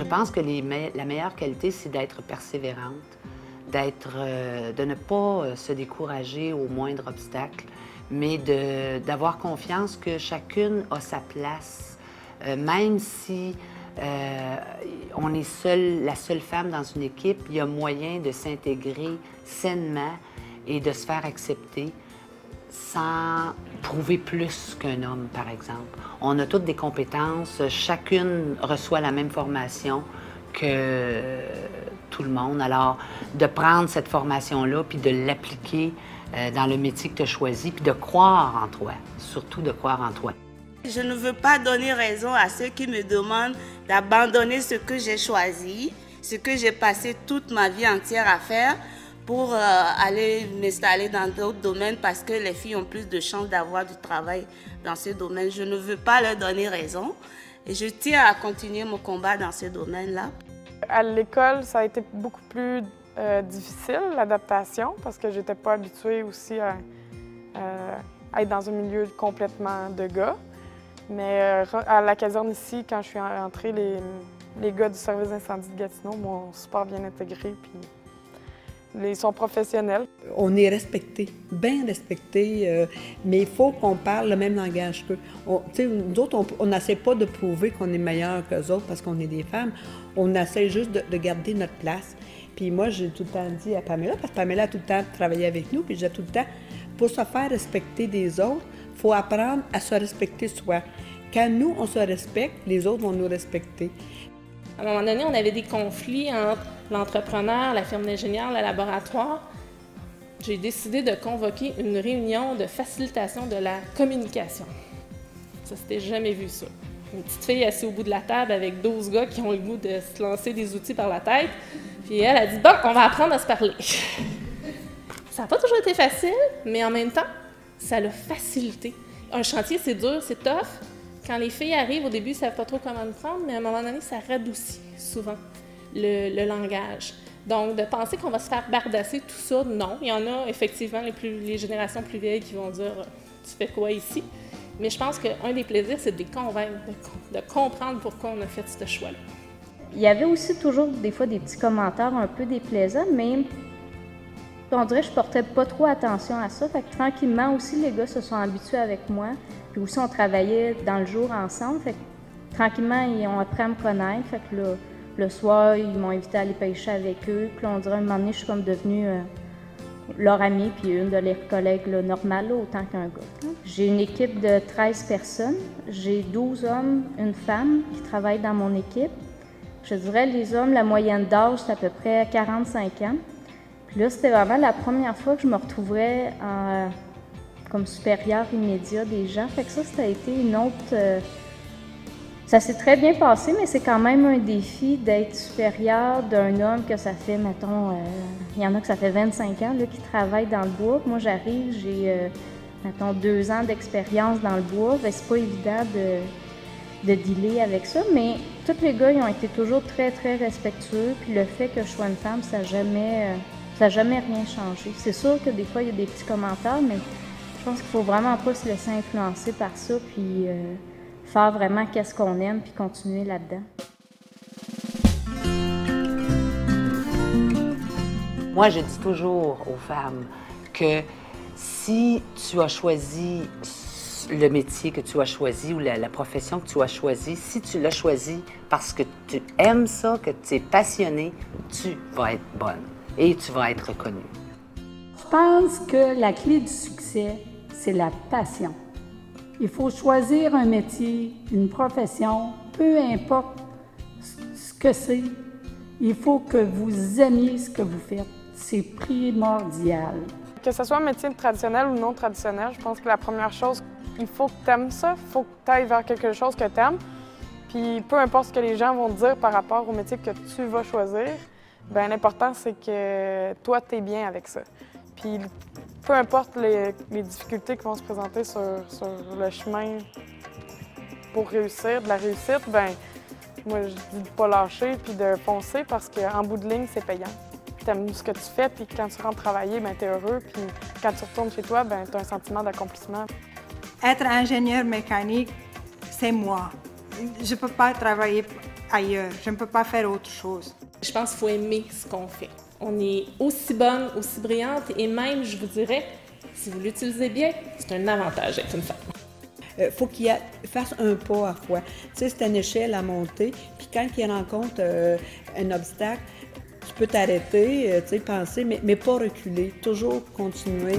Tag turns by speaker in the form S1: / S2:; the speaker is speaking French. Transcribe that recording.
S1: pense que la meilleure qualité, c'est d'être persévérante, de ne pas se décourager au moindre obstacle, mais d'avoir confiance que chacune a sa place, même si on est la seule femme dans une équipe, il y a moyen de s'intégrer sainement et de se faire accepter sans prouver plus qu'un homme, par exemple. On a toutes des compétences, chacune reçoit la même formation que tout le monde. Alors, de prendre cette formation-là puis de l'appliquer dans le métier que tu as choisi, puis de croire en toi, surtout de croire en toi.
S2: Je ne veux pas donner raison à ceux qui me demandent d'abandonner ce que j'ai choisi, ce que j'ai passé toute ma vie entière à faire pour aller m'installer dans d'autres domaines parce que les filles ont plus de chances d'avoir du travail dans ce domaine. Je ne veux pas leur donner raison et je tiens à continuer mon combat dans ce domaine-là.
S3: À l'école, ça a été beaucoup plus difficile, l'adaptation, parce que j'étais pas habituée aussi à être dans un milieu complètement de gars. Mais à la caserne ici, quand je suis entrée, les gars du service d'incendie de Gatineau m'ont super bien intégrée, puis ils sont professionnels.
S4: On est respectés, bien respectés, mais il faut qu'on parle le même langage qu'eux. Nous autres, on n'essaie pas de prouver qu'on est meilleur qu'eux autres parce qu'on est des femmes. On essaie juste de garder notre place. Puis moi, j'ai tout le temps dit à Pamela, parce que Pamela a tout le temps travaillé avec nous, puis j'ai tout le temps, pour se faire respecter des autres, il faut apprendre à se respecter soi. Quand nous, on se respecte, les autres vont nous respecter.
S5: À un moment donné, on avait des conflits entre l'entrepreneur, la firme d'ingénieurs, le laboratoire. J'ai décidé de convoquer une réunion de facilitation de la communication. Ça, c'était jamais vu, ça. Une petite fille assise au bout de la table avec 12 gars qui ont le goût de se lancer des outils par la tête. Puis elle a dit « Bon, on va apprendre à se parler. » Ça n'a pas toujours été facile, mais en même temps, ça l'a facilité. Un chantier, c'est dur, c'est tough. Quand les filles arrivent, au début, ils ne savent pas trop comment le prendre, mais à un moment donné, ça radoucit souvent le langage. Donc, de penser qu'on va se faire bardasser tout ça, non. Il y en a effectivement les générations plus vieilles qui vont dire « Tu fais quoi ici? » Mais je pense qu'un des plaisirs, c'est de les convaincre, de comprendre pourquoi on a fait ce choix-là.
S6: Il y avait aussi toujours des fois des petits commentaires un peu déplaisants, mais on dirait que je portais pas trop attention à ça. Fait que tranquillement aussi, les gars se sont habitués avec moi. Puis aussi, on travaillait dans le jour ensemble. Fait que tranquillement, ils ont appris à me connaître. Fait que là, le soir, ils m'ont invité à aller pêcher avec eux. Puis là, on dirait à un moment donné, je suis comme devenue leur amie, puis une de leurs collègues là, normales, là, autant qu'un gars. J'ai une équipe de 13 personnes. J'ai 12 hommes, une femme qui travaillent dans mon équipe. Je dirais, les hommes, la moyenne d'âge, c'est à peu près 45 ans. Puis là, c'était vraiment la première fois que je me retrouvais comme supérieure immédiat des gens. Fait que ça a été une autre... ça s'est très bien passé, mais c'est quand même un défi d'être supérieure d'un homme que ça fait, mettons... il y en a que ça fait 25 ans là, qui travaillent dans le bois. Moi, j'arrive, j'ai, mettons, 2 ans d'expérience dans le bois. C'est pas évident de dealer avec ça, mais tous les gars, ils ont été toujours très, très respectueux. Puis le fait que je sois une femme, ça n'a jamais rien changé. C'est sûr que des fois, il y a des petits commentaires, mais je pense qu'il faut vraiment pas se laisser influencer par ça, puis faire vraiment qu'est-ce qu'on aime, puis continuer là-dedans.
S1: Moi, je dis toujours aux femmes que si tu as choisi le métier que tu as choisi ou la profession que tu as choisie, si tu l'as choisi parce que tu aimes ça, que tu es passionné, tu vas être bonne et tu vas être reconnue.
S7: Je pense que la clé du succès, c'est la passion. Il faut choisir un métier, une profession, peu importe ce que c'est. Il faut que vous aimiez ce que vous faites. C'est primordial.
S3: Que ce soit un métier traditionnel ou non traditionnel, je pense que la première chose, il faut que tu aimes ça, il faut que tu ailles vers quelque chose que tu aimes. Puis peu importe ce que les gens vont te dire par rapport au métier que tu vas choisir, bien l'important c'est que toi, tu es bien avec ça. Puis peu importe les difficultés qui vont se présenter sur le chemin pour réussir, de la réussite, bien moi je dis de ne pas lâcher puis de foncer parce qu'en bout de ligne, c'est payant. Tu aimes ce que tu fais, puis quand tu rentres travailler, tu es heureux, puis quand tu retournes chez toi, tu as un sentiment d'accomplissement.
S8: Être ingénieur mécanique, c'est moi. Je ne peux pas travailler ailleurs. Je ne peux pas faire autre chose.
S5: Je pense qu'il faut aimer ce qu'on fait. On est aussi bonne, aussi brillante et même, je vous dirais, si vous l'utilisez bien, c'est un avantage d'être une femme.
S4: Faut qu'il fasse un pas à fois. Tu sais, c'est une échelle à monter, puis quand il rencontre un obstacle, tu peux t'arrêter, tu sais, penser, mais pas reculer, toujours continuer.